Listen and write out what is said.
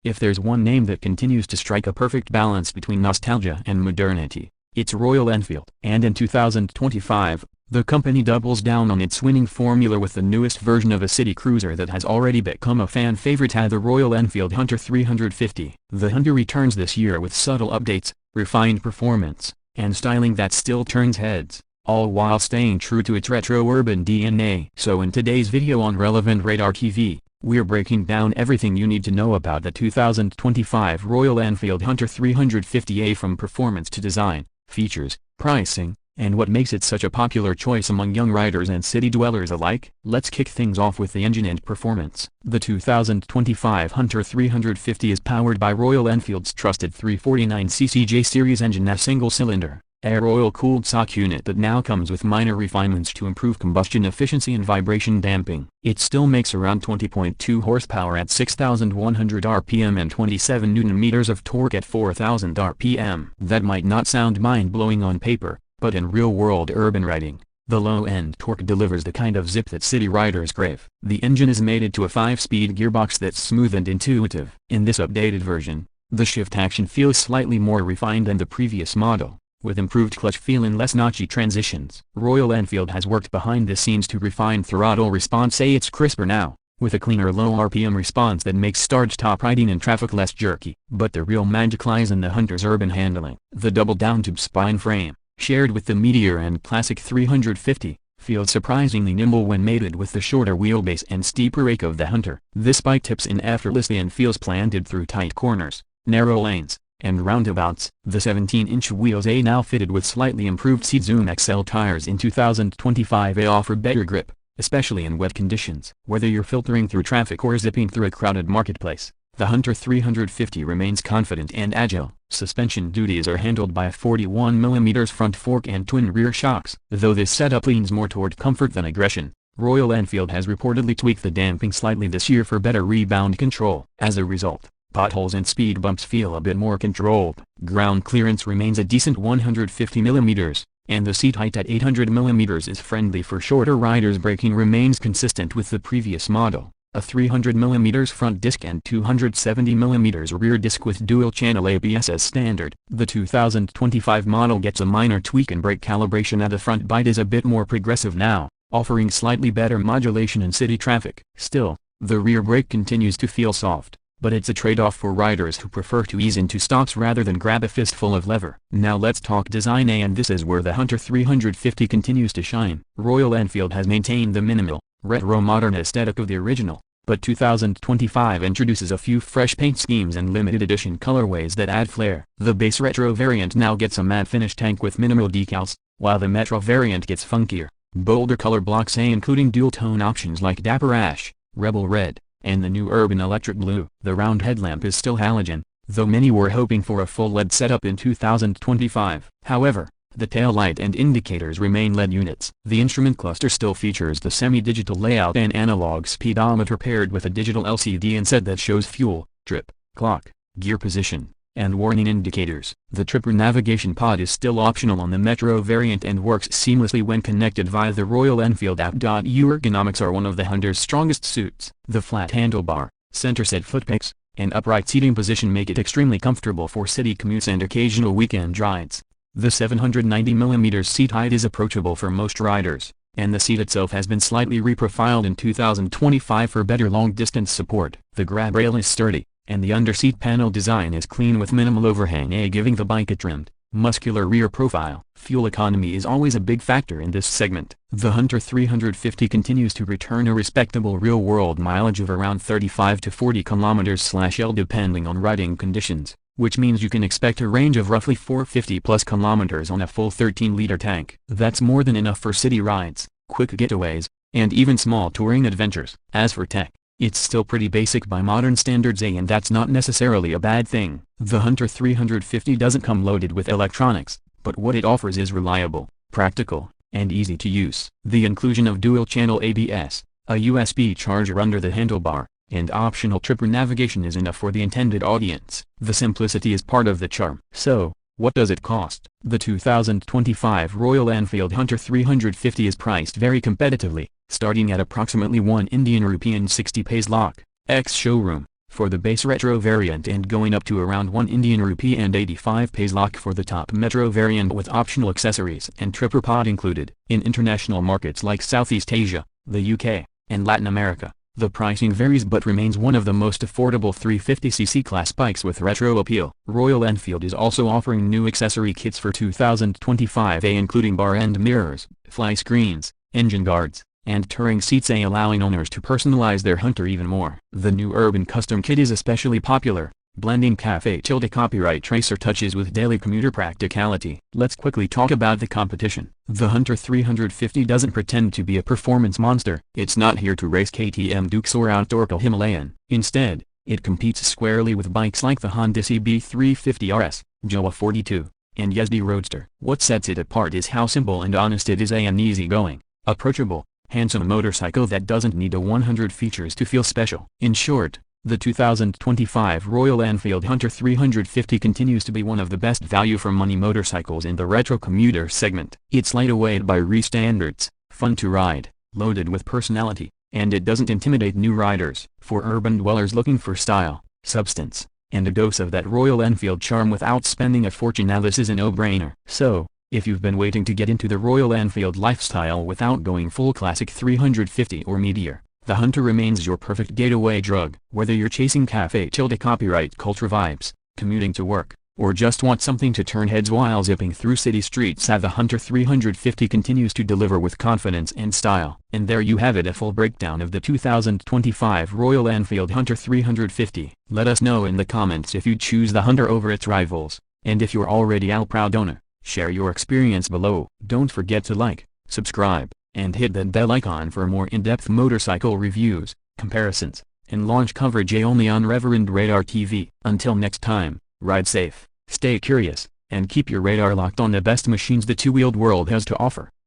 If there's one name that continues to strike a perfect balance between nostalgia and modernity, it's Royal Enfield. And in 2025, the company doubles down on its winning formula with the newest version of a city cruiser that has already become a fan favorite, the Royal Enfield Hunter 350. The Hunter returns this year with subtle updates, refined performance, and styling that still turns heads, all while staying true to its retro urban DNA. So in today's video on Relevant Radar TV, we're breaking down everything you need to know about the 2025 Royal Enfield Hunter 350A, from performance to design, features, pricing, and what makes it such a popular choice among young riders and city dwellers alike. Let's kick things off with the engine and performance. The 2025 Hunter 350 is powered by Royal Enfield's trusted 349cc J-Series engine, a single-cylinder, air-oil-cooled shock unit that now comes with minor refinements to improve combustion efficiency and vibration damping. It still makes around 20.2 horsepower at 6,100 RPM and 27 Nm of torque at 4,000 RPM. That might not sound mind-blowing on paper, but in real-world urban riding, the low-end torque delivers the kind of zip that city riders crave. The engine is mated to a 5-speed gearbox that's smooth and intuitive. In this updated version, the shift action feels slightly more refined than the previous model, with improved clutch feel and less notchy transitions. Royal Enfield has worked behind the scenes to refine throttle response. It's crisper now, with a cleaner low RPM response that makes start-stop riding in traffic less jerky. But the real magic lies in the Hunter's urban handling. The double-down tube spine frame, shared with the Meteor and Classic 350, feels surprisingly nimble when mated with the shorter wheelbase and steeper rake of the Hunter. This bike tips in effortlessly and feels planted through tight corners, narrow lanes, and roundabouts. The 17-inch wheels are now fitted with slightly improved Seat Zoom XL tires in 2025. They offer better grip, especially in wet conditions. Whether you're filtering through traffic or zipping through a crowded marketplace, the Hunter 350 remains confident and agile. Suspension duties are handled by a 41mm front fork and twin rear shocks. Though this setup leans more toward comfort than aggression, Royal Enfield has reportedly tweaked the damping slightly this year for better rebound control. As a result, potholes and speed bumps feel a bit more controlled. Ground clearance remains a decent 150mm, and the seat height at 800mm is friendly for shorter riders. Braking remains consistent with the previous model, a 300mm front disc and 270mm rear disc with dual-channel ABS as standard. The 2025 model gets a minor tweak in brake calibration. The front bite is a bit more progressive now, offering slightly better modulation in city traffic. Still, the rear brake continues to feel soft, but it's a trade-off for riders who prefer to ease into stops rather than grab a fistful of lever. Now let's talk design, and this is where the Hunter 350 continues to shine. Royal Enfield has maintained the minimal, retro-modern aesthetic of the original, but 2025 introduces a few fresh paint schemes and limited edition colorways that add flair. The base retro variant now gets a matte finish tank with minimal decals, while the Metro variant gets funkier, bolder color blocks, including dual-tone options like Dapper Ash, Rebel Red, and the new Urban Electric Blue. The round headlamp is still halogen, though many were hoping for a full LED setup in 2025. However, the taillight and indicators remain LED units. The instrument cluster still features the semi-digital layout and analog speedometer paired with a digital LCD inset that shows fuel, trip, clock, gear position, and warning indicators. The Tripper navigation pod is still optional on the Metro variant and works seamlessly when connected via the Royal Enfield app. Ergonomics are one of the Hunter's strongest suits. The flat handlebar, center-set footpegs, and upright seating position make it extremely comfortable for city commutes and occasional weekend rides. The 790mm seat height is approachable for most riders, and the seat itself has been slightly reprofiled in 2025 for better long-distance support. The grab rail is sturdy, and the under-seat panel design is clean with minimal overhang, giving the bike a trimmed, muscular rear profile. Fuel economy is always a big factor in this segment. The Hunter 350 continues to return a respectable real-world mileage of around 35 to 40 km/L depending on riding conditions, which means you can expect a range of roughly 450+ kilometers on a full 13-liter tank. That's more than enough for city rides, quick getaways, and even small touring adventures. As for tech, it's still pretty basic by modern standards, and that's not necessarily a bad thing. The Hunter 350 doesn't come loaded with electronics, but what it offers is reliable, practical, and easy to use. The inclusion of dual-channel ABS, a USB charger under the handlebar, and optional Tripper navigation is enough for the intended audience. The simplicity is part of the charm. So, what does it cost? The 2025 Royal Enfield Hunter 350 is priced very competitively, starting at approximately 1 Indian rupee and 60 paise lakh, ex-showroom, for the base retro variant and going up to around 1 Indian rupee and 85 paise lakh for the top metro variant with optional accessories and tripper pod included. In international markets like Southeast Asia, the UK, and Latin America, the pricing varies but remains one of the most affordable 350cc class bikes with retro appeal. Royal Enfield is also offering new accessory kits for 2025 including bar end mirrors, fly screens, engine guards, and touring seats allowing owners to personalize their Hunter even more. The new Urban Custom Kit is especially popular, blending copyright tracer touches with daily commuter practicality. Let's quickly talk about the competition. The Hunter 350 doesn't pretend to be a performance monster. It's not here to race KTM Dukes or outdoor Himalayan. Instead, it competes squarely with bikes like the Honda CB350 RS, Jawa 42, and Yazdi Roadster. What sets it apart is how simple and honest it is, an easygoing, approachable, handsome motorcycle that doesn't need a 100 features to feel special. In short, the 2025 Royal Enfield Hunter 350 continues to be one of the best value for money motorcycles in the retro commuter segment. It's lightweight by RE standards, fun to ride, loaded with personality, and it doesn't intimidate new riders. For urban dwellers looking for style, substance, and a dose of that Royal Enfield charm without spending a fortune, now this is a no-brainer. So, if you've been waiting to get into the Royal Enfield lifestyle without going full classic 350 or Meteor, the Hunter remains your perfect getaway drug. Whether you're chasing copyright culture vibes, commuting to work, or just want something to turn heads while zipping through city streets, the Hunter 350 continues to deliver with confidence and style. And there you have it, a full breakdown of the 2025 Royal Enfield Hunter 350. Let us know in the comments if you choose the Hunter over its rivals, and if you're already a proud owner. Share your experience below. Don't forget to like, subscribe, and hit that bell icon for more in-depth motorcycle reviews, comparisons, and launch coverage only on Reverend Radar TV. Until next time, ride safe, stay curious, and keep your radar locked on the best machines the two-wheeled world has to offer.